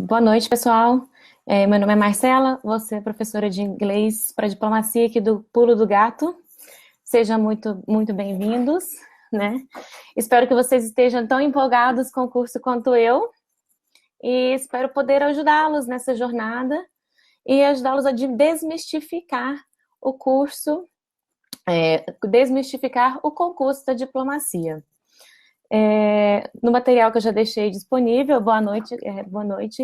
Boa noite, pessoal. Meu nome é Marcela, vou ser professora de inglês para diplomacia aqui do Pulo do Gato. Sejam muito bem-vindos, né? Espero que vocês estejam tão empolgados com o curso quanto eu e espero poder ajudá-los nessa jornada e ajudá-los a desmistificar o curso, desmistificar o concurso da diplomacia. No material que eu já deixei disponível, boa noite,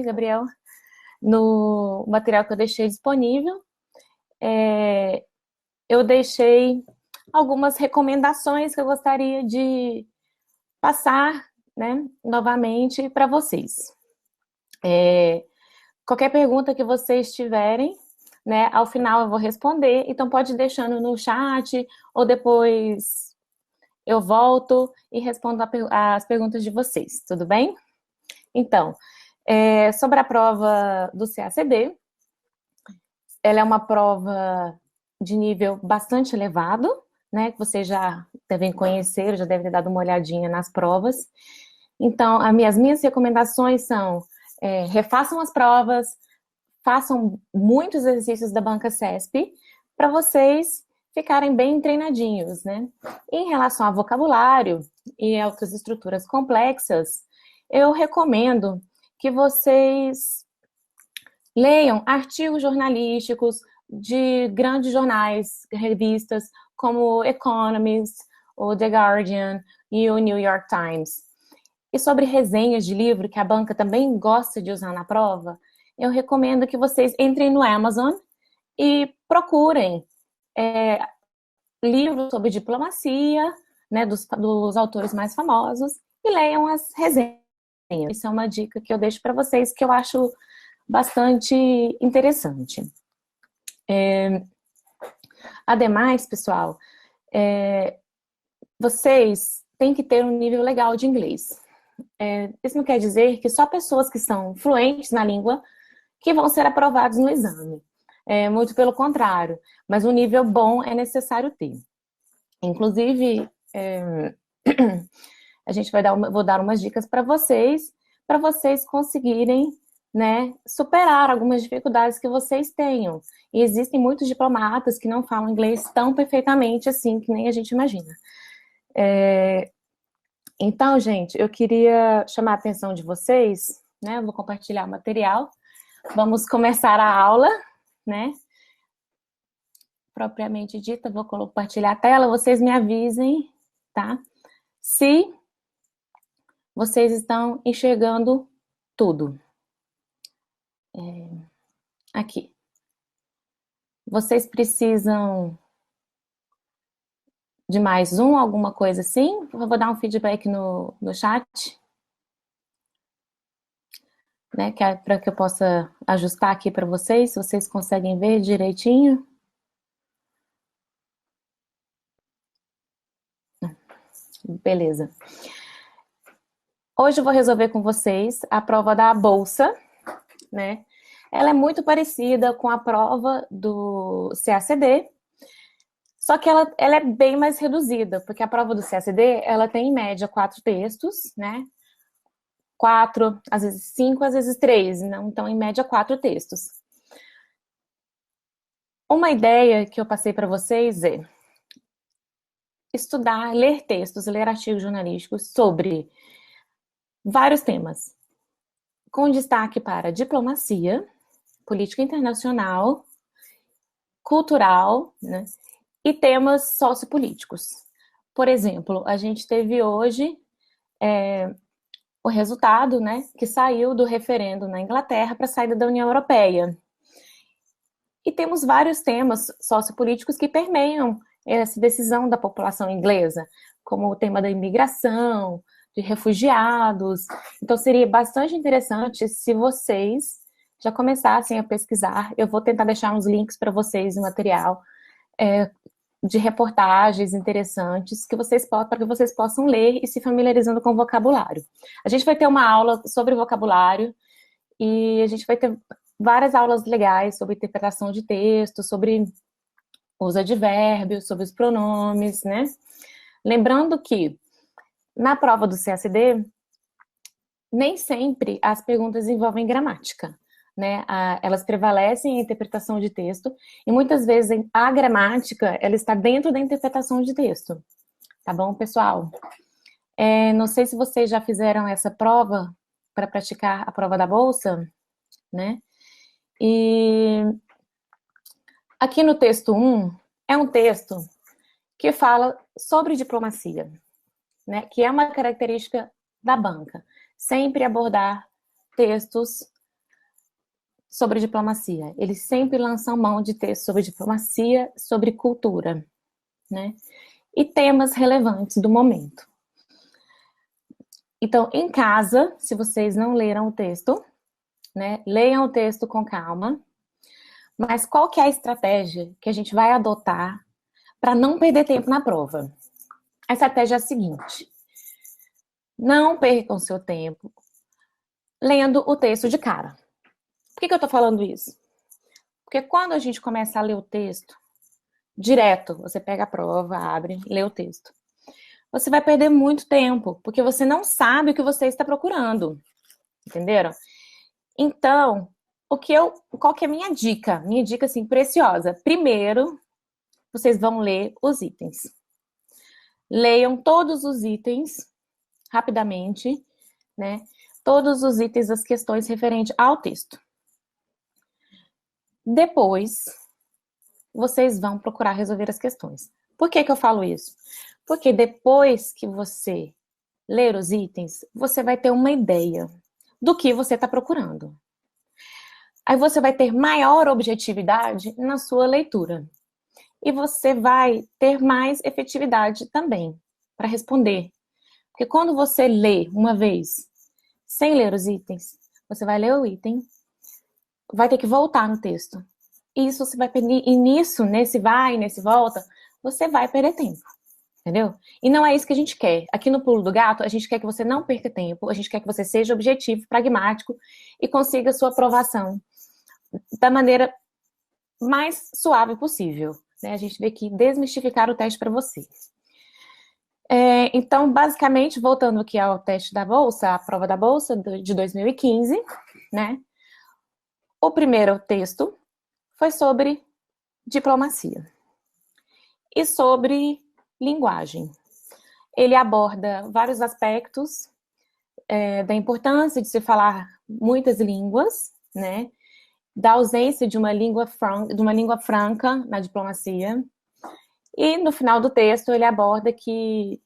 Gabriel. No material que eu deixei disponível, eu deixei algumas recomendações que eu gostaria de passar, né, novamente para vocês. Qualquer pergunta que vocês tiverem, né, ao final eu vou responder, então pode ir deixando no chat ou depois eu volto e respondo as perguntas de vocês, tudo bem? Então, sobre a prova do CACD, ela é uma prova de nível bastante elevado, né, que vocês já devem conhecer, já devem ter dado uma olhadinha nas provas. Então, as minhas recomendações são, refaçam as provas, façam muitos exercícios da banca CESP, para vocês ficarem bem treinadinhos, né? Em relação ao vocabulário e a outras estruturas complexas, eu recomendo que vocês leiam artigos jornalísticos de grandes jornais, revistas, como o Economist, o The Guardian e o New York Times. E sobre resenhas de livro, que a banca também gosta de usar na prova, eu recomendo que vocês entrem no Amazon e procurem livros sobre diplomacia, né, dos autores mais famosos, e leiam as resenhas. Isso é uma dica que eu deixo para vocês, que eu acho bastante interessante. Ademais, pessoal, vocês têm que ter um nível legal de inglês. Isso não quer dizer que só pessoas que são fluentes na língua que vão ser aprovados no exame. Muito pelo contrário, mas um nível bom é necessário ter. Inclusive, a gente vou dar umas dicas para vocês conseguirem, né, superar algumas dificuldades que vocês tenham. E existem muitos diplomatas que não falam inglês tão perfeitamente assim, que nem a gente imagina. Então, gente, eu queria chamar a atenção de vocês, né, eu vou compartilhar o material. Vamos começar a aula, né, propriamente dita, vou compartilhar a tela, vocês me avisem, tá? Se vocês estão enxergando tudo. Aqui. Vocês precisam de mais alguma coisa assim? Eu vou dar um feedback no chat, né, que é para que eu possa ajustar aqui para vocês, se vocês conseguem ver direitinho. Beleza. Hoje eu vou resolver com vocês a prova da bolsa, né? Ela é muito parecida com a prova do CACD, só que ela é bem mais reduzida, porque a prova do CACD, ela tem em média 4 textos, né? 4, às vezes 5, às vezes 3, então em média 4 textos. Uma ideia que eu passei para vocês é estudar, ler textos, ler artigos jornalísticos sobre vários temas, com destaque para diplomacia, política internacional, cultural, né, e temas sociopolíticos. Por exemplo, a gente teve hoje o resultado, né, que saiu do referendo na Inglaterra para a saída da União Europeia. E temos vários temas sociopolíticos que permeiam essa decisão da população inglesa, como o tema da imigração, de refugiados. Então, seria bastante interessante se vocês já começassem a pesquisar. Eu vou tentar deixar uns links para vocês no material de reportagens interessantes para que vocês possam ler e se familiarizando com o vocabulário. A gente vai ter uma aula sobre vocabulário e a gente vai ter várias aulas legais sobre interpretação de texto, sobre os advérbios, sobre os pronomes, né? Lembrando que na prova do CACD, nem sempre as perguntas envolvem gramática, né? Elas prevalecem em interpretação de texto e muitas vezes a gramática ela está dentro da interpretação de texto. Tá bom, pessoal? Não sei se vocês já fizeram essa prova para praticar a prova da bolsa, né? E aqui no texto 1 é um texto que fala sobre diplomacia, né? Que é uma característica da banca. Sempre abordar textos sobre diplomacia. Eles sempre lançam mão de textos sobre diplomacia, sobre cultura, né? E temas relevantes do momento. Então, em casa, se vocês não leram o texto, né, leiam o texto com calma. Mas qual que é a estratégia que a gente vai adotar para não perder tempo na prova? A estratégia é a seguinte: não percam seu tempo lendo o texto de cara. Por que eu estou falando isso? Porque quando a gente começa a ler o texto, direto, você pega a prova, abre, lê o texto. Você vai perder muito tempo, porque você não sabe o que você está procurando. Entenderam? Então, qual que é a minha dica? Minha dica, assim, preciosa. Primeiro, vocês vão ler os itens. Leiam todos os itens, rapidamente, né? Todos os itens das questões referentes ao texto. Depois, vocês vão procurar resolver as questões. Por que eu falo isso? Porque depois que você ler os itens, você vai ter uma ideia do que você está procurando. Aí você vai ter maior objetividade na sua leitura. E você vai ter mais efetividade também para responder. Porque quando você lê uma vez, sem ler os itens, você vai ler o item, vai ter que voltar no texto. Isso você vai perder, e nisso, nesse vai, nesse volta, você vai perder tempo. Entendeu? E não é isso que a gente quer. Aqui no Pulo do Gato, a gente quer que você não perca tempo, a gente quer que você seja objetivo, pragmático e consiga a sua aprovação da maneira mais suave possível. Né? A gente veio aqui desmistificar o teste para você. Então, basicamente, voltando aqui ao teste da Bolsa, a prova da Bolsa de 2015, né? O primeiro texto foi sobre diplomacia e sobre linguagem. Ele aborda vários aspectos da importância de se falar muitas línguas, né? Da ausência de uma língua franca na diplomacia. E no final do texto ele aborda que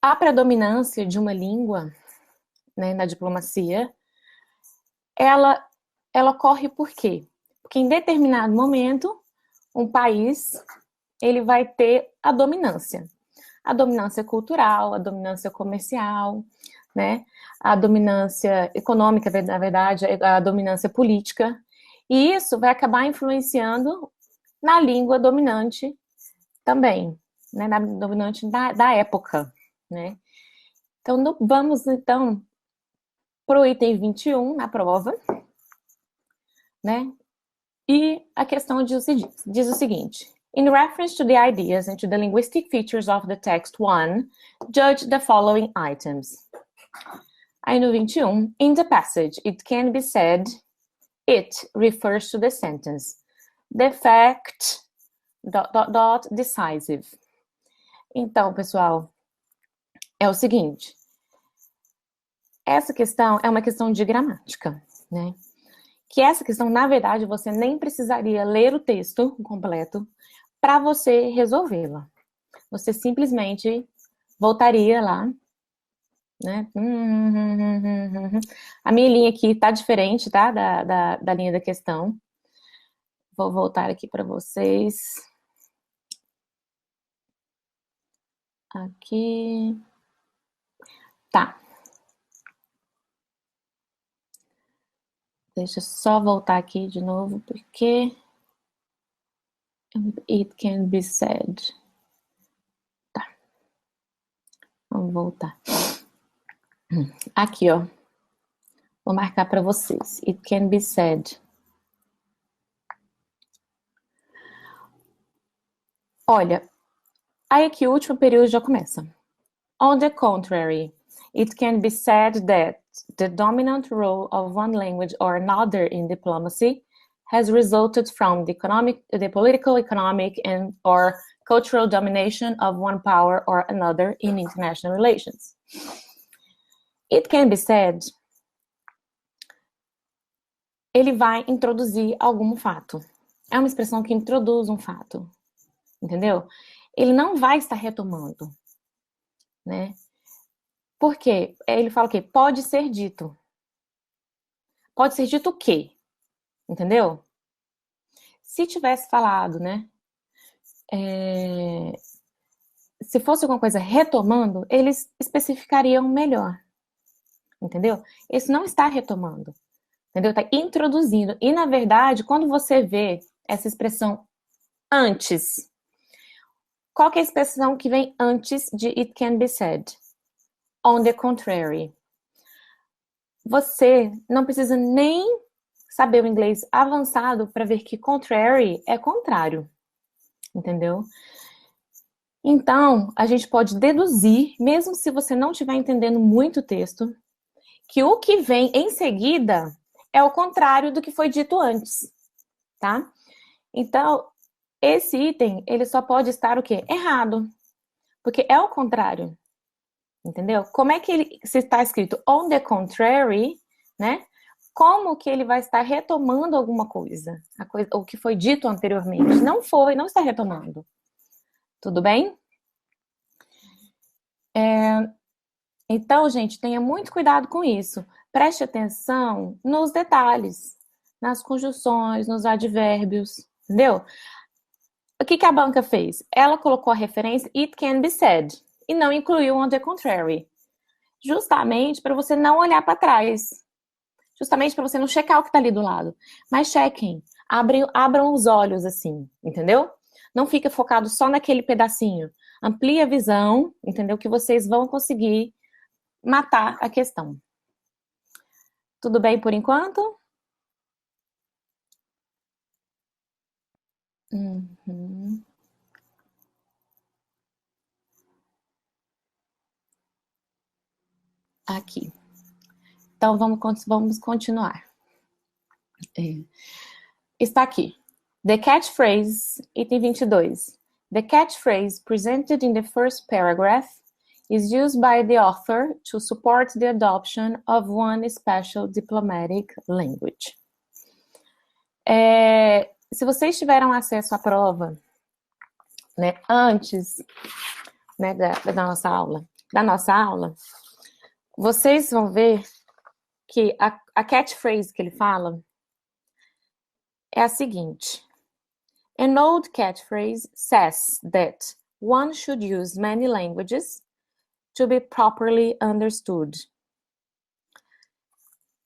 a predominância de uma língua, né, na diplomacia, ela ocorre por quê? Porque em determinado momento, um país ele vai ter a dominância cultural, a dominância comercial, né? A dominância econômica, na verdade, a dominância política. E isso vai acabar influenciando na língua dominante também, né? Na dominante da época, né? Então, vamos, então, para o item 21 na prova, né? E a questão diz o seguinte: in reference to the ideas and to the linguistic features of the text 1, judge the following items. Aí no 21, in the passage, it can be said, it refers to the sentence. The fact, ... decisive. Então, pessoal, é o seguinte. Essa questão é uma questão de gramática, né? Que essa questão, na verdade, você nem precisaria ler o texto completo para você resolvê-la. Você simplesmente voltaria lá, né? A minha linha aqui tá diferente, tá? Da linha da questão. Vou voltar aqui para vocês. Aqui. Tá. Deixa eu só voltar aqui de novo, porque it can be said. Tá. Vamos voltar. Aqui, ó. Vou marcar para vocês. It can be said. Olha, aí aqui o último período já começa. On the contrary, It can be said that the dominant role of one language or another in diplomacy has resulted from the political, economic, and or cultural domination of one power or another in international relations. It can be said, ele vai introduzir algum fato. É uma expressão que introduz um fato, entendeu? Ele não vai estar retomando, né? Por quê? Ele fala o quê? Pode ser dito. Pode ser dito o quê? Entendeu? Se tivesse falado, né? Se fosse alguma coisa retomando, eles especificariam melhor. Entendeu? Esse não está retomando. Entendeu? Está introduzindo. E, na verdade, quando você vê essa expressão antes, qual que é a expressão que vem antes de it can be said? On the contrary. Você não precisa nem saber o inglês avançado para ver que contrary é contrário. Entendeu? Então, a gente pode deduzir, mesmo se você não estiver entendendo muito o texto, que o que vem em seguida é o contrário do que foi dito antes, tá? Então, esse item, ele só pode estar o quê? Errado. Porque é o contrário. Entendeu? Como é que ele, se está escrito on the contrary, né? Como que ele vai estar retomando alguma coisa? O que foi dito anteriormente. Não está retomando. Tudo bem? Então, gente, tenha muito cuidado com isso. Preste atenção nos detalhes, nas conjunções, nos advérbios, entendeu? O que a banca fez? Ela colocou a referência it can be said e não incluiu on the contrary. Justamente para você não olhar para trás. Justamente para você não checar o que está ali do lado. Mas chequem. Abram os olhos assim, entendeu? Não fica focado só naquele pedacinho. Amplie a visão, entendeu? Que vocês vão conseguir matar a questão. Tudo bem por enquanto? Uhum. Aqui. Então, vamos continuar. Está aqui. The catchphrase, item 22. The catchphrase presented in the first paragraph is used by the author to support the adoption of one special diplomatic language. Se vocês tiveram acesso à prova, né, antes, né, da nossa aula, vocês vão ver que a catchphrase que ele fala é a seguinte. An old catchphrase says that one should use many languages to be properly understood.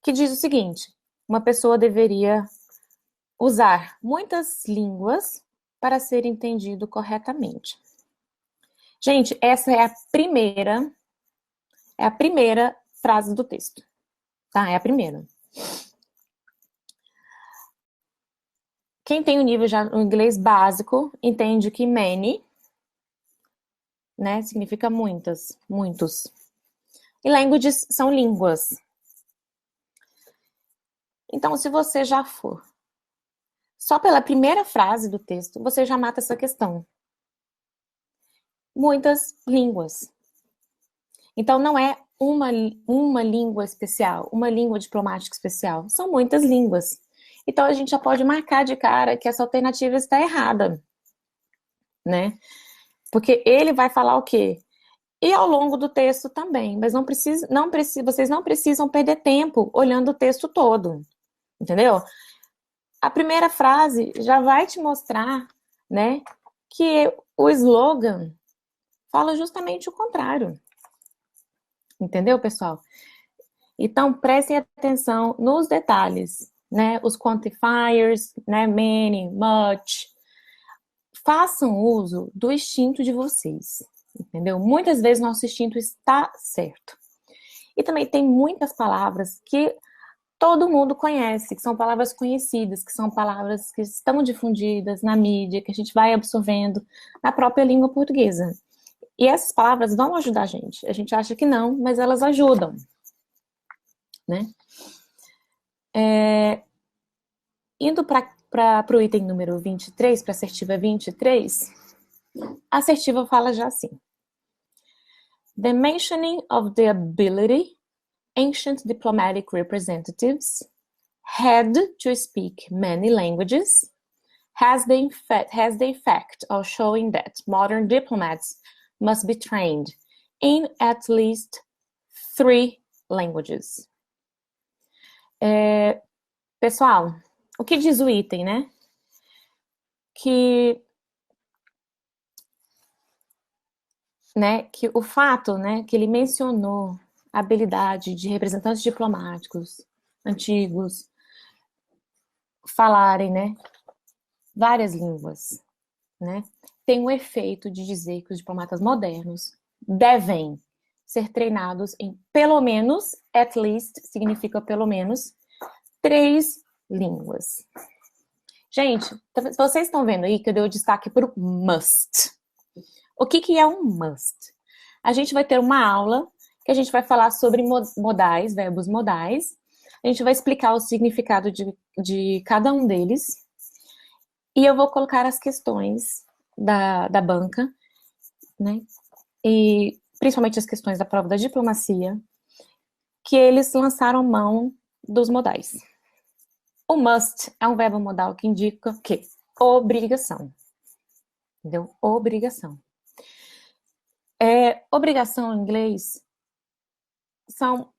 Que diz o seguinte, uma pessoa deveria usar muitas línguas para ser entendido corretamente. Gente, essa é a primeira frase do texto. Tá? É a primeira. Quem tem o nível já no inglês básico entende que many, né, significa muitas, muitos. E languages são línguas. Então, se você já for só pela primeira frase do texto, você já mata essa questão. Muitas línguas. Então, não é uma língua especial, uma língua diplomática especial. São muitas línguas. Então, a gente já pode marcar de cara que essa alternativa está errada, né? Porque ele vai falar o quê? E ao longo do texto também, mas vocês não precisam perder tempo olhando o texto todo, entendeu? A primeira frase já vai te mostrar, né, que o slogan fala justamente o contrário. Entendeu, pessoal? Então, prestem atenção nos detalhes, né? Os quantifiers, né? Many, much. Façam uso do instinto de vocês, entendeu? Muitas vezes nosso instinto está certo. E também tem muitas palavras que todo mundo conhece, que são palavras conhecidas, que são palavras que estão difundidas na mídia, que a gente vai absorvendo na própria língua portuguesa. E essas palavras vão ajudar a gente. A gente acha que não, mas elas ajudam, né? Indo para o item número 23, para a assertiva 23, a assertiva fala já assim. The mentioning of the ability ancient diplomatic representatives had to speak many languages has the effect of showing that modern diplomats must be trained in at least 3 languages. Pessoal, o que diz o item, né? Que o fato, né, que ele mencionou a habilidade de representantes diplomáticos antigos falarem, né, várias línguas, né, tem o efeito de dizer que os diplomatas modernos devem ser treinados em pelo menos, at least, significa pelo menos, 3 línguas. Gente, vocês estão vendo aí que eu dei o destaque para o must. O que é um must? A gente vai ter uma aula que a gente vai falar sobre modais, verbos modais. A gente vai explicar o significado de cada um deles. E eu vou colocar as questões da banca, né? E principalmente as questões da prova da diplomacia, que eles lançaram mão dos modais. O must é um verbo modal que indica o quê? Obrigação. Entendeu? Obrigação. Obrigação em inglês são,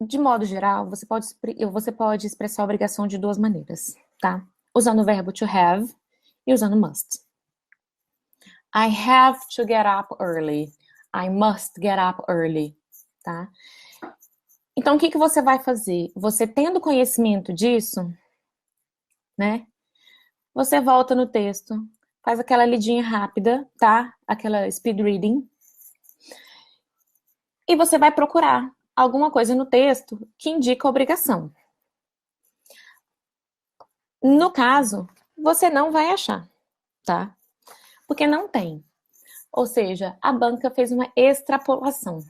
de modo geral, você pode expressar a obrigação de 2 maneiras, tá? Usando o verbo to have e usando must. I have to get up early. I must get up early, tá? Então, o que você vai fazer? Você tendo conhecimento disso, né? Você volta no texto, faz aquela lidinha rápida, tá? Aquela speed reading. E você vai procurar alguma coisa no texto que indica obrigação. No caso, você não vai achar, tá? Porque não tem. Ou seja, a banca fez uma extrapolação.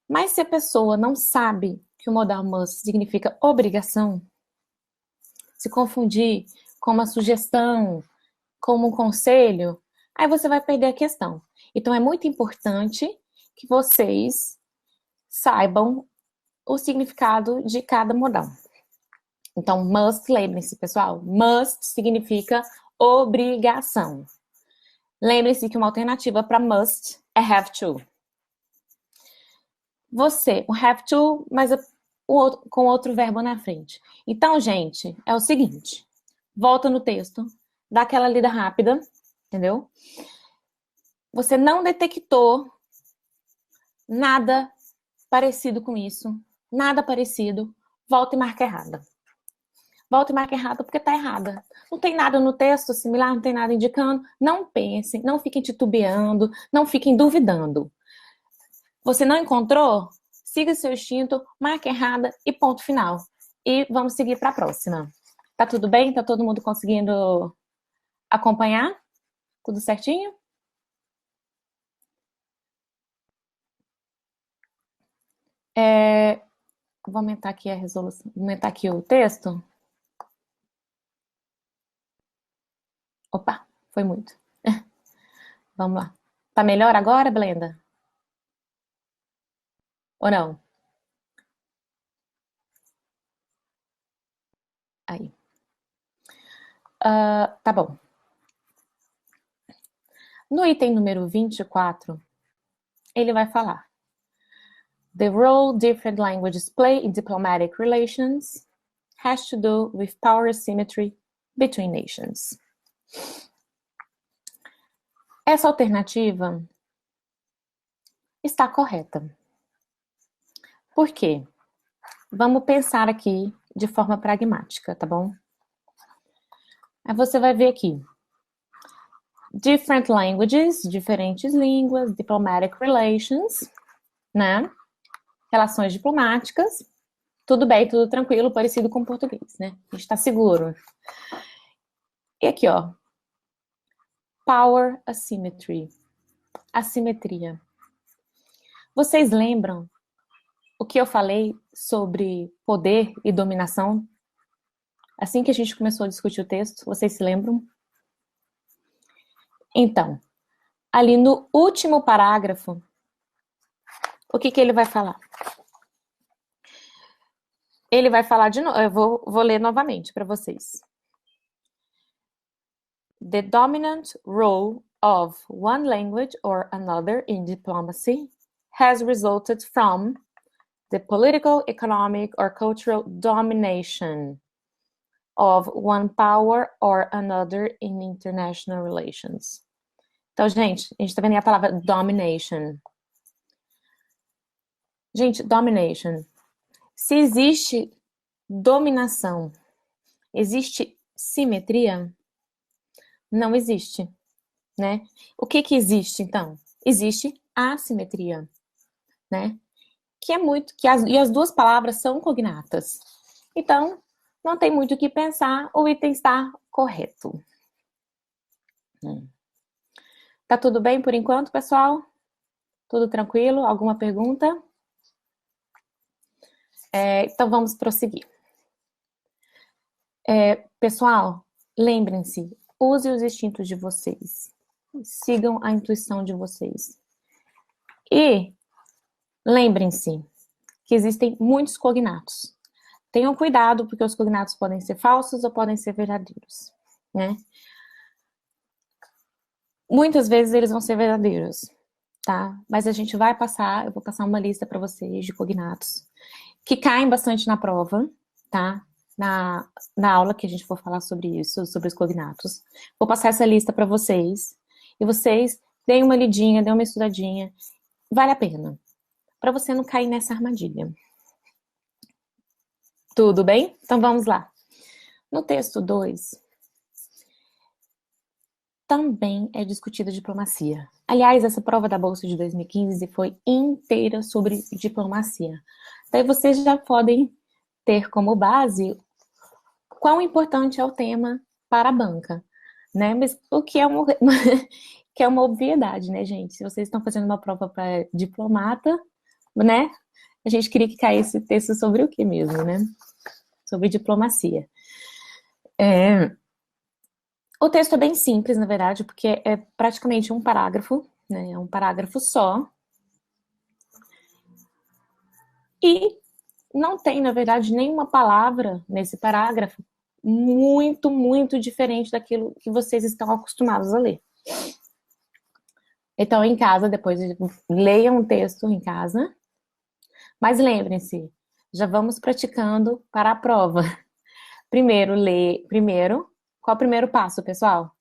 Mas se a pessoa não sabe que o modal must significa obrigação, se confundir com uma sugestão, como um conselho, aí você vai perder a questão. Então é muito importante que vocês saibam o significado de cada modal. Então, must, lembrem-se, pessoal, must significa obrigação. Lembrem-se que uma alternativa para must é have to. Você, o have to, mas com outro verbo na frente. Então, gente, é o seguinte, volta no texto, dá aquela lida rápida, entendeu? Você não detectou nada parecido com isso, nada parecido, volta e marca errada. Volta e marca errada porque tá errada. Não tem nada no texto similar, não tem nada indicando. Não pensem, não fiquem titubeando, não fiquem duvidando. Você não encontrou? Siga seu instinto, marca errada e ponto final. E vamos seguir para a próxima. Tá tudo bem? Tá todo mundo conseguindo acompanhar? Tudo certinho? Vou aumentar aqui a resolução, aumentar aqui o texto. Opa, foi muito. Vamos lá. Tá melhor agora, Blenda? Ou não? Aí. Tá bom. No item número 24, ele vai falar: The role different languages play in diplomatic relations has to do with power asymmetry between nations. Essa alternativa está correta. Por quê? Vamos pensar aqui de forma pragmática, tá bom? Aí você vai ver aqui. Different languages, diferentes línguas, diplomatic relations, né? Relações diplomáticas. Tudo bem, tudo tranquilo, parecido com o português, né? A gente tá seguro. E aqui, ó. Power asymmetry. assimetria. Vocês lembram o que eu falei sobre poder e dominação? Assim que a gente começou a discutir o texto, vocês se lembram? Então, ali no último parágrafo, o que ele vai falar? Ele vai falar de novo, eu vou ler novamente para vocês. The dominant role of one language or another in diplomacy has resulted from the political, economic, or cultural domination of one power or another in international relations. Então, gente, a gente tá vendo aí a palavra domination. Gente, domination. Se existe dominação, existe simetria? Não existe, né? O que existe, então? Existe assimetria, né? E as duas palavras são cognatas. Então, não tem muito o que pensar, o item está correto. Tá tudo bem por enquanto, pessoal? Tudo tranquilo? Alguma pergunta? Então, vamos prosseguir. Pessoal, lembrem-se, use os instintos de vocês. Sigam a intuição de vocês. E lembrem-se que existem muitos cognatos. Tenham cuidado, porque os cognatos podem ser falsos ou podem ser verdadeiros, né? Muitas vezes eles vão ser verdadeiros, tá? Mas a gente vai passar, eu vou passar uma lista para vocês de cognatos que caem bastante na prova, tá? Na aula que a gente for falar sobre isso, sobre os cognatos. Vou passar essa lista para vocês e vocês deem uma lidinha, deem uma estudadinha. Vale a pena, para você não cair nessa armadilha. Tudo bem? Então vamos lá. No texto 2, também é discutida diplomacia. Aliás, essa prova da Bolsa de 2015 foi inteira sobre diplomacia. Daí vocês já podem ter como base quão importante é o tema para a banca, né? Mas o que é que é uma obviedade, né, gente? Se vocês estão fazendo uma prova para diplomata, né? A gente queria que caísse texto sobre o que mesmo, né? Sobre diplomacia. O texto é bem simples, na verdade, porque é praticamente um parágrafo, né? É um parágrafo só. E não tem, na verdade, nenhuma palavra nesse parágrafo muito diferente daquilo que vocês estão acostumados a ler. Então, em casa, depois leiam o texto em casa. Mas lembrem-se, já vamos praticando para a prova. Primeiro, qual é o primeiro passo, pessoal?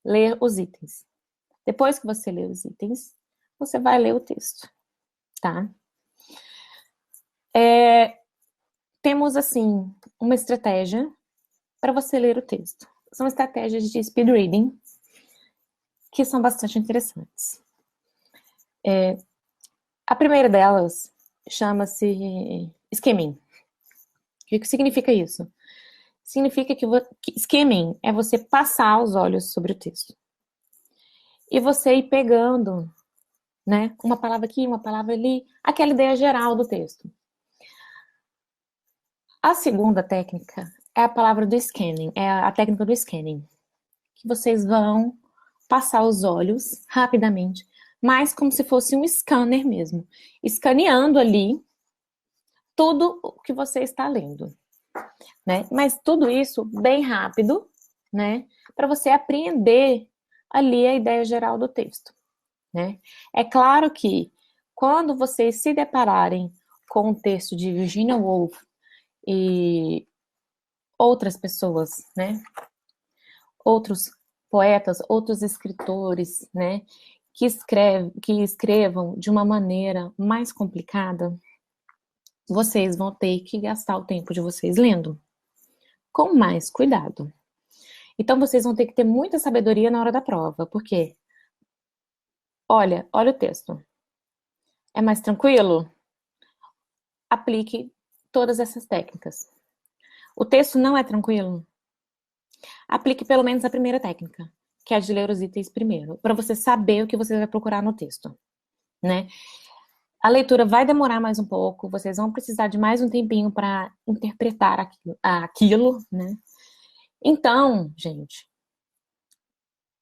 Ler os itens. Depois que você ler os itens, você vai ler o texto, tá? Temos, assim, uma estratégia para você ler o texto. São estratégias de speed reading que são bastante interessantes. A primeira delas chama-se skimming. O que significa isso? Significa que skimming é você passar os olhos sobre o texto. E você ir pegando, né, uma palavra aqui, uma palavra ali, aquela ideia geral do texto. A segunda técnica é a palavra do scanning, é a técnica do scanning. Que vocês vão passar os olhos rapidamente, mas como se fosse um scanner mesmo. Escaneando ali tudo o que você está lendo, né? Mas tudo isso bem rápido, né? Para você apreender ali a ideia geral do texto, né? É claro que quando vocês se depararem com o texto de Virginia Woolf e outras pessoas, né? Outros poetas, outros escritores, né? Que escrevam de uma maneira mais complicada, vocês vão ter que gastar o tempo de vocês lendo com mais cuidado. Então, vocês vão ter que ter muita sabedoria na hora da prova, porque olha o texto. É mais tranquilo? Aplique todas essas técnicas. O texto não é tranquilo? Aplique pelo menos a primeira técnica, que é a de ler os itens primeiro, para você saber o que você vai procurar no texto, né? A leitura vai demorar mais um pouco, vocês vão precisar de mais um tempinho para interpretar aquilo, né? Então, gente,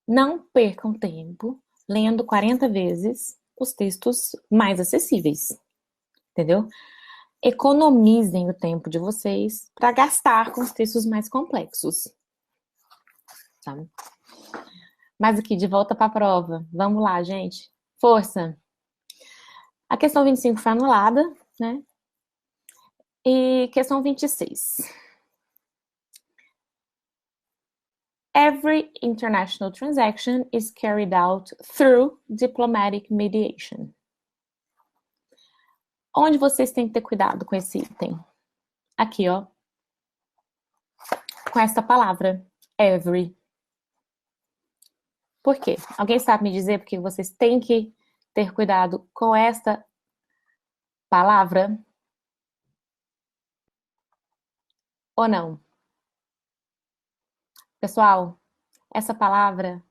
não percam tempo lendo 40 vezes os textos mais acessíveis, entendeu? Economizem o tempo de vocês para gastar com os textos mais complexos, tá? Mas aqui, de volta para a prova. Vamos lá, gente. Força! A questão 25 foi anulada, né? E questão 26. Every international transaction is carried out through diplomatic mediation. Onde vocês têm que ter cuidado com esse item? Aqui, ó. Com esta palavra, every. Por quê? Alguém sabe me dizer por que vocês têm que ter cuidado com esta palavra? Ou não? Pessoal, essa palavra,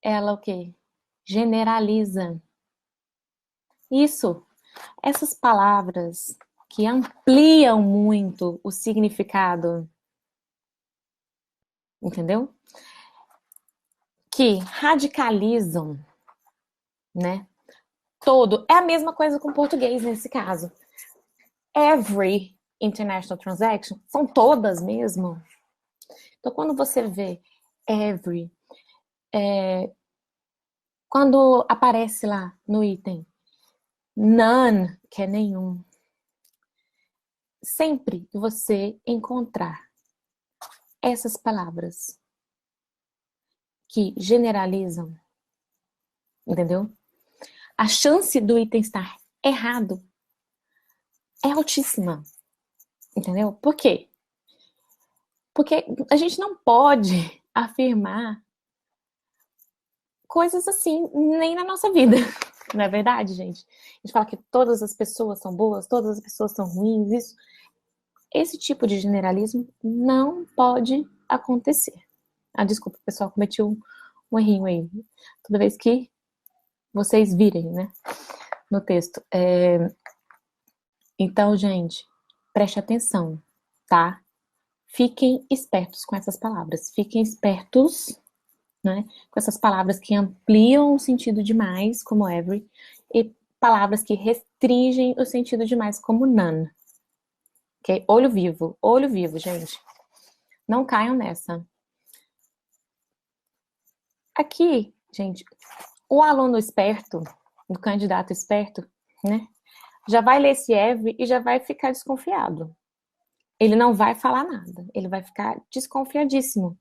ela o quê? Generaliza. Isso. Essas palavras que ampliam muito o significado, entendeu? Que radicalizam, né? Todo. É a mesma coisa com português nesse caso. Every international transaction, são todas mesmo. Então, quando você vê every, quando aparece lá no item none, que é nenhum, sempre que você encontrar essas palavras que generalizam, entendeu? A chance do item estar errado é altíssima, entendeu? Por quê? Porque a gente não pode afirmar coisas assim nem na nossa vida. Não é verdade, gente? A gente fala que todas as pessoas são boas, todas as pessoas são ruins. Esse tipo de generalismo não pode acontecer. Ah, desculpa, pessoal, cometi um errinho aí. Toda vez que vocês virem, né, no texto. Então, gente, preste atenção, tá? Fiquem espertos com essas palavras. Fiquem espertos, né, com essas palavras que ampliam o sentido demais, como every, e palavras que restringem o sentido demais, como none. Ok? Olho vivo, gente. Não caiam nessa. Aqui, gente, o aluno esperto, o candidato esperto, né, já vai ler esse every e já vai ficar desconfiado. Ele não vai falar nada, ele vai ficar desconfiadíssimo.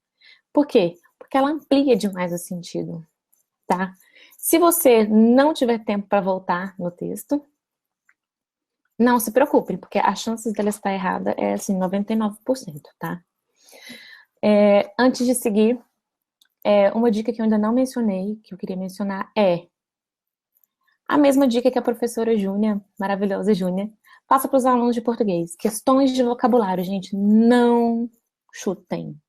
Por quê? Porque ela amplia demais o sentido, tá? Se você não tiver tempo para voltar no texto, não se preocupe, porque as chances dela estar errada é assim, 99%, tá? Antes de seguir, uma dica que eu ainda não mencionei, que eu queria mencionar, é a mesma dica que a professora Júnia, maravilhosa Júnia, passa para os alunos de português. Questões de vocabulário, gente, não chutem.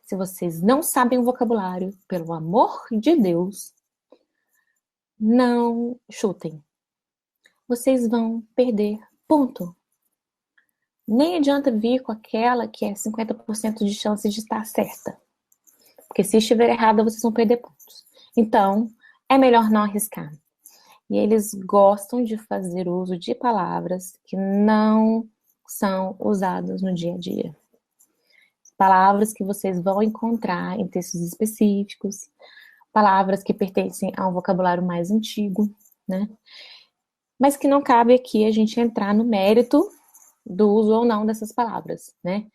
Se vocês não sabem o vocabulário, pelo amor de Deus, não chutem. Vocês vão perder ponto. Nem adianta vir com aquela que é 50% de chance de estar certa. Porque se estiver errada, vocês vão perder pontos. Então, é melhor não arriscar. E eles gostam de fazer uso de palavras que não são usadas no dia a dia. Palavras que vocês vão encontrar em textos específicos, palavras que pertencem a um vocabulário mais antigo, né? Mas que não cabe aqui a gente entrar no mérito do uso ou não dessas palavras, né?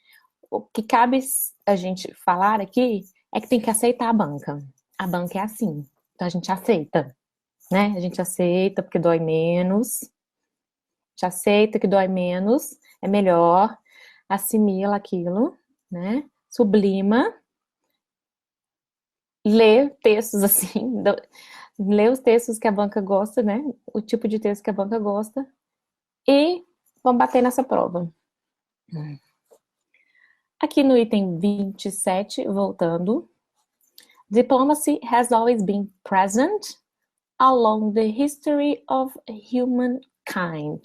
O que cabe a gente falar aqui é que tem que aceitar a banca. A banca é assim, então a gente aceita, né? A gente aceita porque dói menos, a gente aceita que dói menos, é melhor, assimila aquilo, né? Sublima, lê textos assim, lê os textos que a banca gosta, né? O tipo de texto que a banca gosta e vamos bater nessa prova. Aqui no item 27, voltando, Diplomacy has always been present along the history of humankind.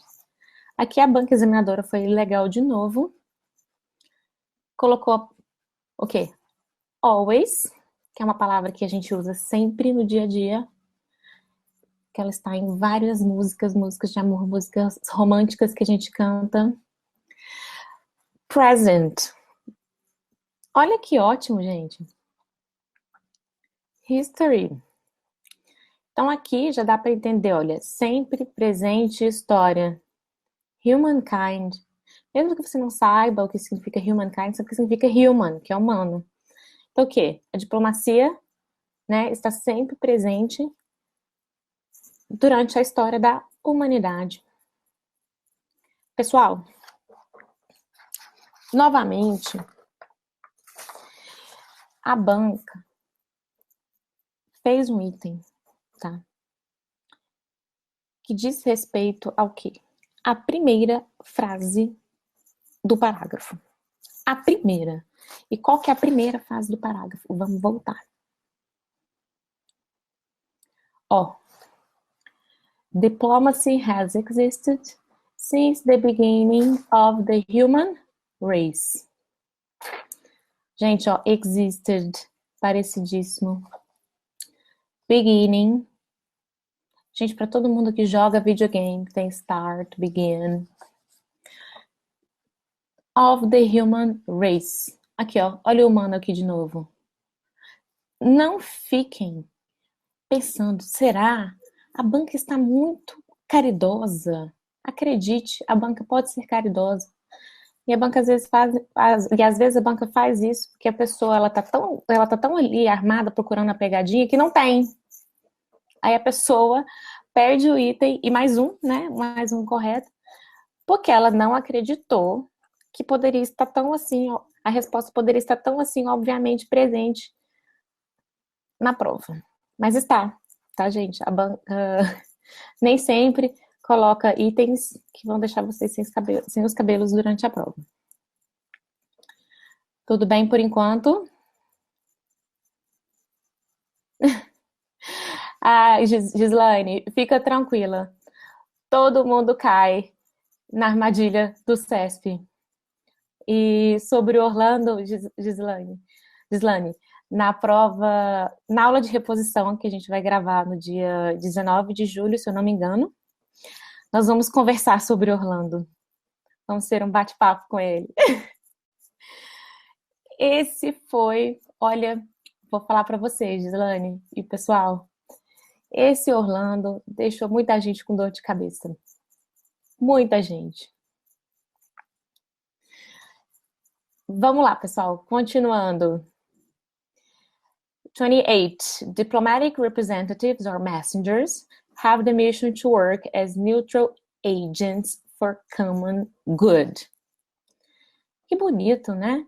Aqui a banca examinadora foi legal de novo. Colocou o quê? Always, que é uma palavra que a gente usa sempre no dia a dia, que ela está em várias músicas de amor, músicas românticas que a gente canta. Present. Olha que ótimo, gente. History. Então aqui já dá para entender, olha, sempre presente história. Humankind. Mesmo que você não saiba o que significa humankind, sabe o que significa human, que é humano. Então o quê? A diplomacia, né, está sempre presente durante a história da humanidade. Pessoal, novamente, a banca fez um item, tá? Que diz respeito ao quê? A primeira frase do parágrafo. A primeira. E qual que é a primeira frase do parágrafo? Vamos voltar. Ó. Diplomacy has existed since the beginning of the human race. Gente, ó, existed, parecidíssimo. Beginning. Gente, para todo mundo que joga videogame, tem start, begin. Of the human race. Aqui, ó, olha o humano aqui de novo. Não fiquem pensando, será? A banca está muito caridosa. Acredite, a banca pode ser caridosa. E a banca às vezes a banca faz isso porque a pessoa ela tá tão ali armada procurando a pegadinha que não tem. Aí a pessoa perde o item e mais um, né? Mais um correto, porque ela não acreditou que poderia estar tão assim, a resposta poderia estar tão assim, obviamente, presente na prova. Mas está, tá, gente? A banca nem sempre coloca itens que vão deixar vocês sem os cabelos durante a prova. Tudo bem por enquanto? Gislaine, fica tranquila. Todo mundo cai na armadilha do CESP. E sobre Orlando, Gislaine, na prova, na aula de reposição que a gente vai gravar no dia 19 de julho, se eu não me engano, nós vamos conversar sobre Orlando. Vamos ter um bate-papo com ele. Esse foi, olha, vou falar para vocês, Gislaine e pessoal, esse Orlando deixou muita gente com dor de cabeça. Muita gente. Vamos lá, pessoal, continuando. 28. Diplomatic representatives or messengers have the mission to work as neutral agents for common good. Que bonito, né?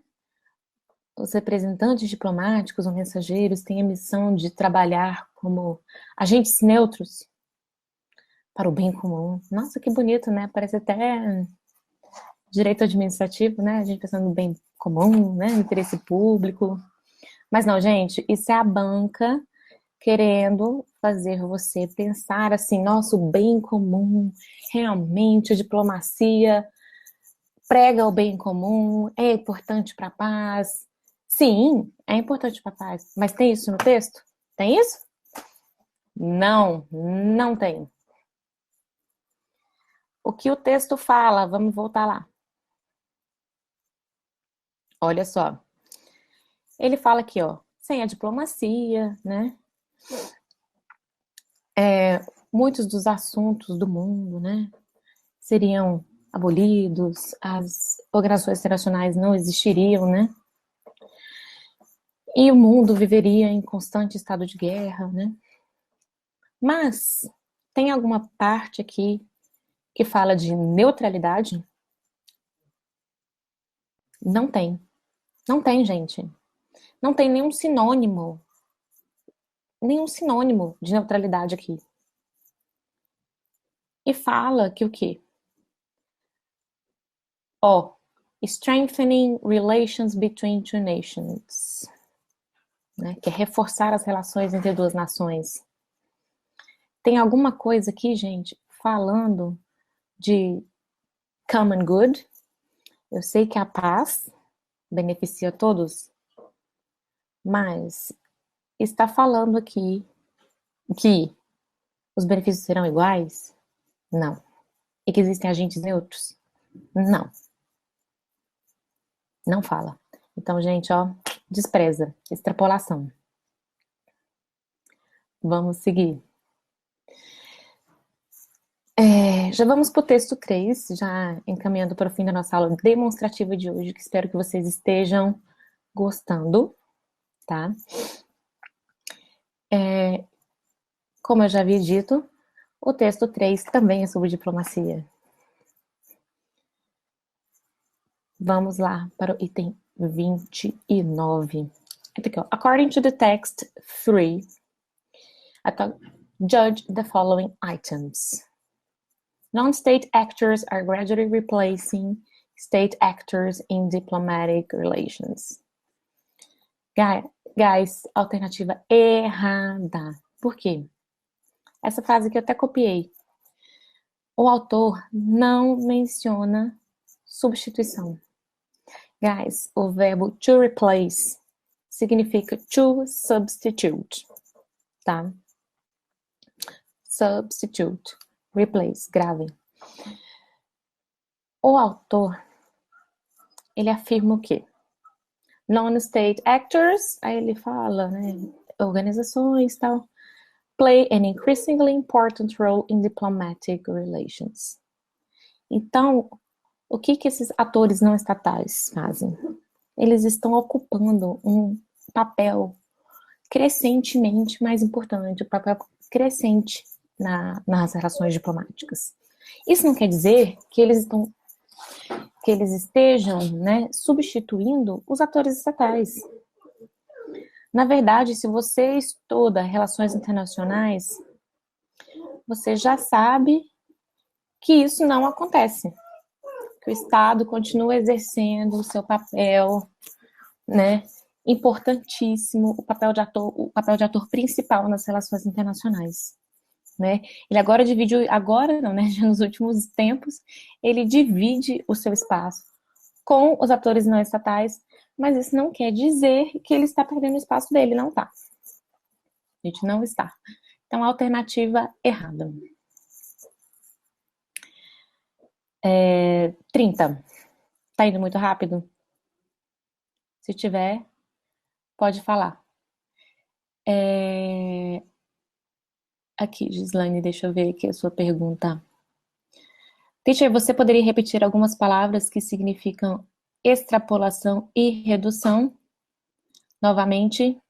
Os representantes diplomáticos ou mensageiros têm a missão de trabalhar como agentes neutros para o bem comum. Nossa, que bonito, né? Parece até direito administrativo, né? A gente pensando no bem comum, né? Interesse público. Mas não, gente, isso é a banca querendo fazer você pensar assim, nossa, o bem comum, realmente a diplomacia prega o bem comum, é importante para a paz. Sim, é importante para a paz, mas tem isso no texto? Tem isso? Não, não tem. O que o texto fala? Vamos voltar lá. Olha só. Ele fala aqui, ó, sem a diplomacia, né? Muitos dos assuntos do mundo, né, seriam abolidos, as organizações internacionais não existiriam, né? E o mundo viveria em constante estado de guerra, né? Mas tem alguma parte aqui que fala de neutralidade? Não tem. Não tem, gente. Não tem nenhum sinônimo de neutralidade aqui. E fala que o quê? Ó, strengthening relations between two nations. né? Que é reforçar as relações entre duas nações. Tem alguma coisa aqui, gente, falando de common good. Eu sei que a paz beneficia todos, mas está falando aqui que os benefícios serão iguais? Não. E que existem agentes neutros? Não. Não fala. Então, gente, ó, despreza, extrapolação. Vamos seguir. Já vamos para o texto 3, já encaminhando para o fim da nossa aula demonstrativa de hoje, que espero que vocês estejam gostando, tá? Como eu já havia dito, o texto 3 também é sobre diplomacia. Vamos lá para o item 29. Aqui, ó. According to the text 3, judge the following items. Non-state actors are gradually replacing state actors in diplomatic relations. Guys, alternativa errada. Por quê? Essa frase que eu até copiei. O autor não menciona substituição. Guys, o verbo to replace significa to substitute, tá? Substitute, replace, gravem. O autor, ele afirma o quê? Non-state actors, aí ele fala, né, organizações e tal, play an increasingly important role in diplomatic relations. Então, o que esses atores não estatais fazem? Eles estão ocupando um papel crescentemente mais importante, um papel crescente nas relações diplomáticas. Isso não quer dizer que eles estejam, né, substituindo os atores estatais. Na verdade, se você estuda relações internacionais, você já sabe que isso não acontece. Que o Estado continua exercendo o seu papel, né, importantíssimo, o papel de ator principal nas relações internacionais. Né? Ele agora não, né? Já nos últimos tempos, ele divide o seu espaço com os atores não estatais, mas isso não quer dizer que ele está perdendo o espaço dele, não tá. A gente não está. Então, alternativa errada. 30. Tá indo muito rápido? Se tiver, pode falar. Aqui, Gislaine, deixa eu ver aqui a sua pergunta. Teacher, você poderia repetir algumas palavras que significam extrapolação e redução? Novamente?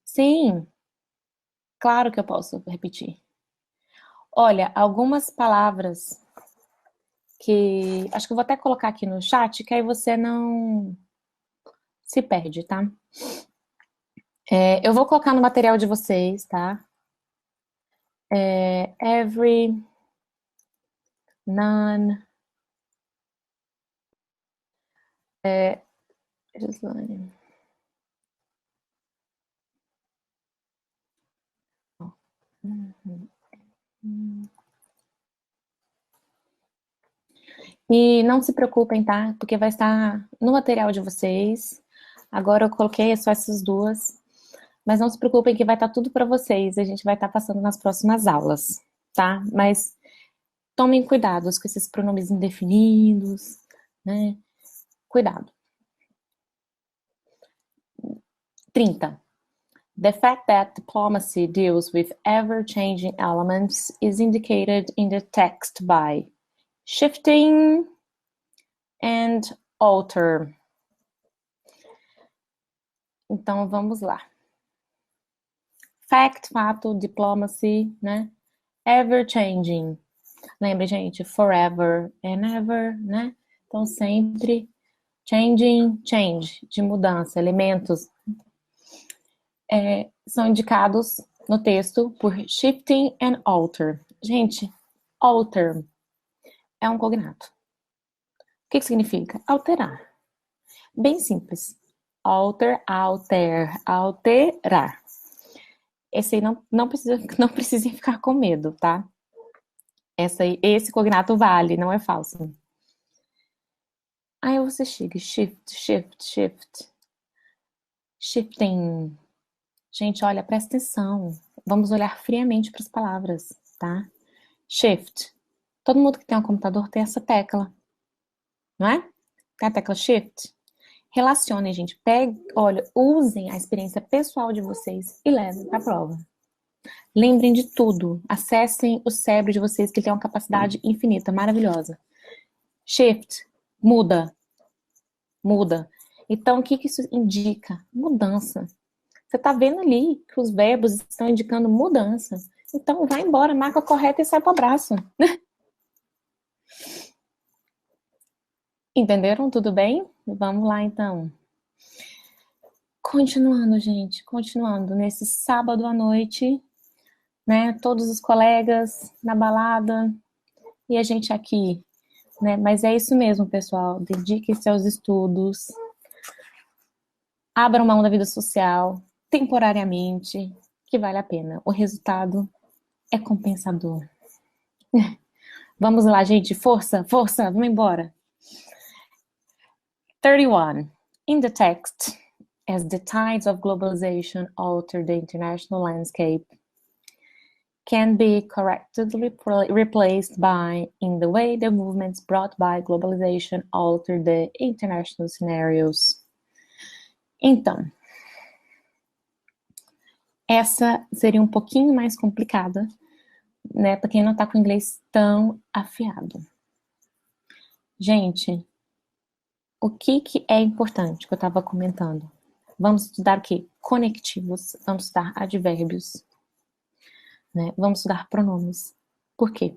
Sim, claro que eu posso repetir. Olha, algumas palavras que... Acho que eu vou até colocar aqui no chat, que aí você não se perde, tá? Eu vou colocar no material de vocês, tá? Every, none, Gislaine. E não se preocupem, tá? Porque vai estar no material de vocês. Agora eu coloquei só essas duas. Mas não se preocupem que vai estar tudo para vocês. A gente vai estar passando nas próximas aulas, tá? Mas tomem cuidados com esses pronomes indefinidos, né? Cuidado. 30. The fact that diplomacy deals with ever-changing elements is indicated in the text by shifting and alter. Então, vamos lá. Fact, fato, diplomacy, né? Ever-changing. Lembre, gente, forever and ever, né? Então, sempre changing, change, de mudança, elementos, são indicados no texto por shifting and alter. Gente, alter é um cognato. O que significa? Alterar. Bem simples. Alter, alterar. Esse aí não precisa ficar com medo, tá? Esse cognato vale, não é falso. Aí você chega, shift. Shifting. Gente, olha, presta atenção. Vamos olhar friamente para as palavras, tá? Shift. Todo mundo que tem um computador tem essa tecla, não é? Tem a tecla Shift. Relacionem, gente. Olha, usem a experiência pessoal de vocês e levem para a prova. Lembrem de tudo. Acessem o cérebro de vocês, que tem uma capacidade infinita, maravilhosa. Shift. Muda. Então, o que isso indica? Mudança. Você está vendo ali que os verbos estão indicando mudança. Então, vai embora, marca correta e sai pro abraço. Entenderam? Tudo bem? Vamos lá, então. Continuando, gente. Continuando. Nesse sábado à noite, né? Todos os colegas na balada e a gente aqui, né? Mas é isso mesmo, pessoal. Dediquem-se aos estudos. Abram mão da vida social, temporariamente, que vale a pena. O resultado é compensador. Vamos lá, gente. Força, vamos embora. 31. In the text, as the tides of globalization alter the international landscape, can be correctly replaced by in the way the movements brought by globalization alter the international scenarios. Então, essa seria um pouquinho mais complicada, né, para quem não tá com o inglês tão afiado. Gente, o que é importante que eu estava comentando? Vamos estudar o quê? Conectivos, vamos estudar advérbios, né? Vamos estudar pronomes. Por quê?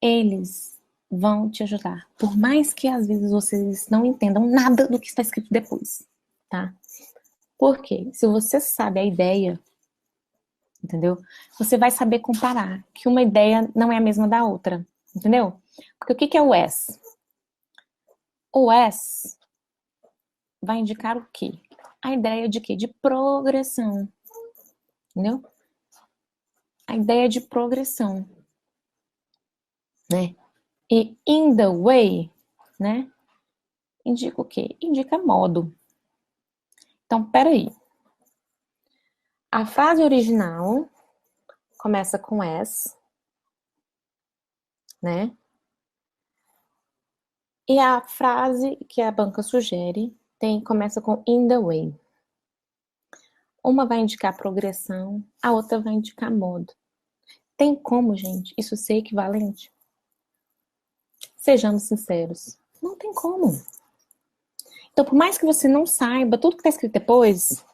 Eles vão te ajudar, por mais que às vezes vocês não entendam nada do que está escrito depois, tá? Porque se você sabe a ideia, entendeu? Você vai saber comparar, que uma ideia não é a mesma da outra, entendeu? Porque o que é o as? O as vai indicar o quê? A ideia de quê? De progressão, entendeu? A ideia de progressão, né? E in the way, né? Indica o quê? Indica modo. Então, peraí. A frase original começa com as, né? E a frase que a banca sugere começa com in the way. Uma vai indicar progressão, a outra vai indicar modo. Tem como, gente, isso ser equivalente? Sejamos sinceros. Não tem como. Então, por mais que você não saiba tudo que está escrito depois,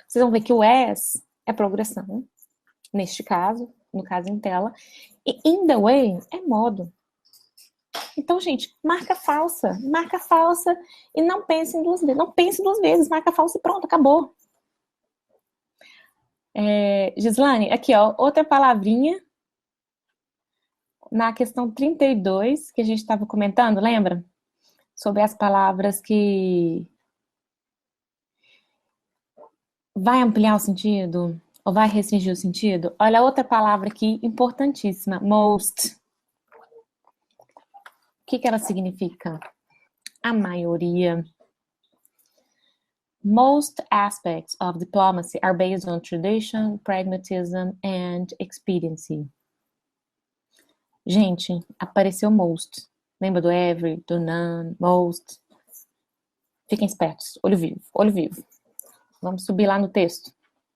vocês vão ver que o as é progressão, neste caso, no caso em tela, e in the way é modo. Então, gente, marca falsa e não pense duas vezes. Não pense duas vezes, marca falsa e pronto, acabou. Gislane, aqui, ó, outra palavrinha na questão 32, que a gente estava comentando, lembra? Sobre as palavras que vai ampliar o sentido ou vai restringir o sentido. Olha outra palavra aqui importantíssima, most. O que ela significa? A maioria. Most aspects of diplomacy are based on tradition, pragmatism and expediency. Gente, apareceu most. Lembra do every, do none, most? Fiquem espertos. Olho vivo. Vamos subir lá no texto.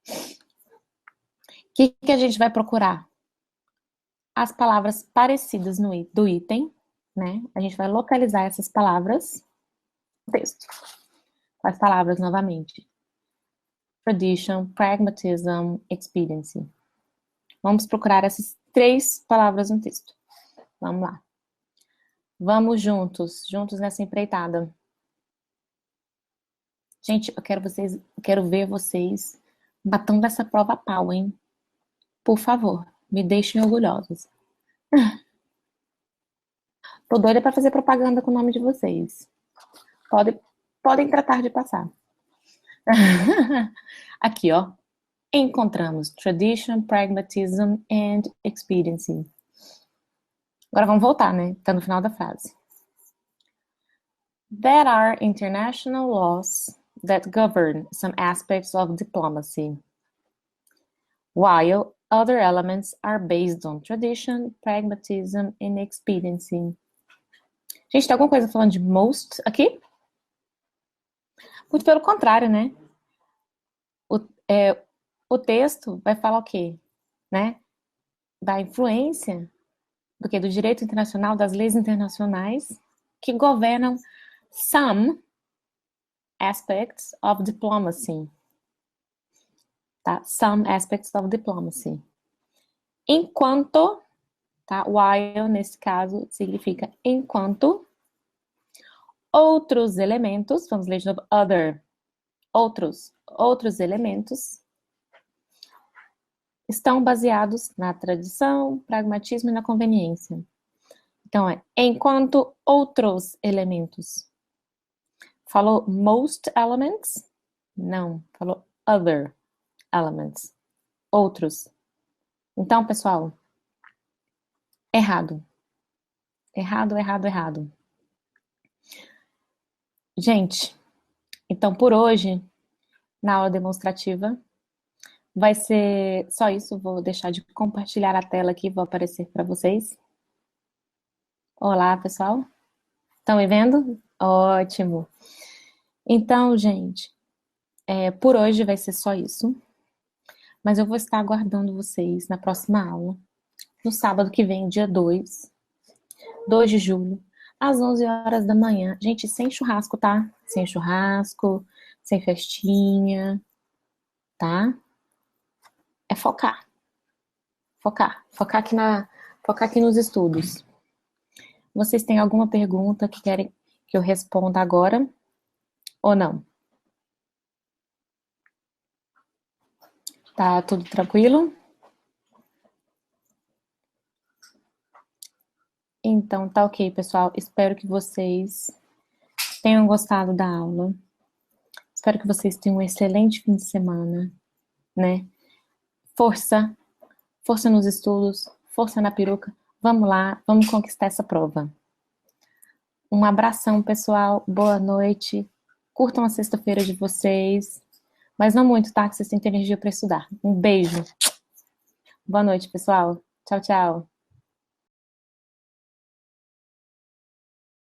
O que a gente vai procurar? As palavras parecidas do item, né? A gente vai localizar essas palavras no texto. As palavras novamente. Tradition, pragmatism, expediency. Vamos procurar essas 3 palavras no texto. Vamos lá. Vamos juntos nessa empreitada. Gente, eu quero ver vocês batendo essa prova a pau, hein? Por favor, me deixem orgulhosos. Tô doida pra fazer propaganda com o nome de vocês. podem tratar de passar. Aqui, ó. Encontramos tradition, pragmatism and expediency. Agora vamos voltar, né? Tá no final da frase. There are international laws that govern some aspects of diplomacy, while other elements are based on tradition, pragmatism and expediency. Gente, tem alguma coisa falando de most aqui? Muito pelo contrário, né? O texto vai falar o quê? Né? Da influência do que? Do direito internacional, das leis internacionais que governam some aspects of diplomacy. Tá? Some aspects of diplomacy. Enquanto, tá? While, nesse caso, significa enquanto outros elementos, vamos ler de novo, other, outros elementos estão baseados na tradição, pragmatismo e na conveniência. Então, enquanto outros elementos. Falou most elements? Não, falou other elements. Outros. Então, pessoal, errado. Errado, errado, errado. Gente, então por hoje, na aula demonstrativa, vai ser só isso. Vou deixar de compartilhar a tela aqui, vou aparecer para vocês. Olá, pessoal. Estão me vendo? Ótimo. Então, gente, por hoje vai ser só isso. Mas eu vou estar aguardando vocês na próxima aula, no sábado que vem, dia 2 de julho, às 11 horas da manhã. Gente, sem churrasco, tá? Sem churrasco, sem festinha, tá? É focar. Focar aqui nos estudos. Vocês têm alguma pergunta que querem que eu responda agora ou não? Tá tudo tranquilo? Então, tá ok, pessoal. Espero que vocês tenham gostado da aula. Espero que vocês tenham um excelente fim de semana, né? Força nos estudos, força na peruca. Vamos lá, vamos conquistar essa prova. Um abração, pessoal. Boa noite. Curtam a sexta-feira de vocês. Mas não muito, tá? Que vocês têm que ter energia para estudar. Um beijo. Boa noite, pessoal. Tchau, tchau.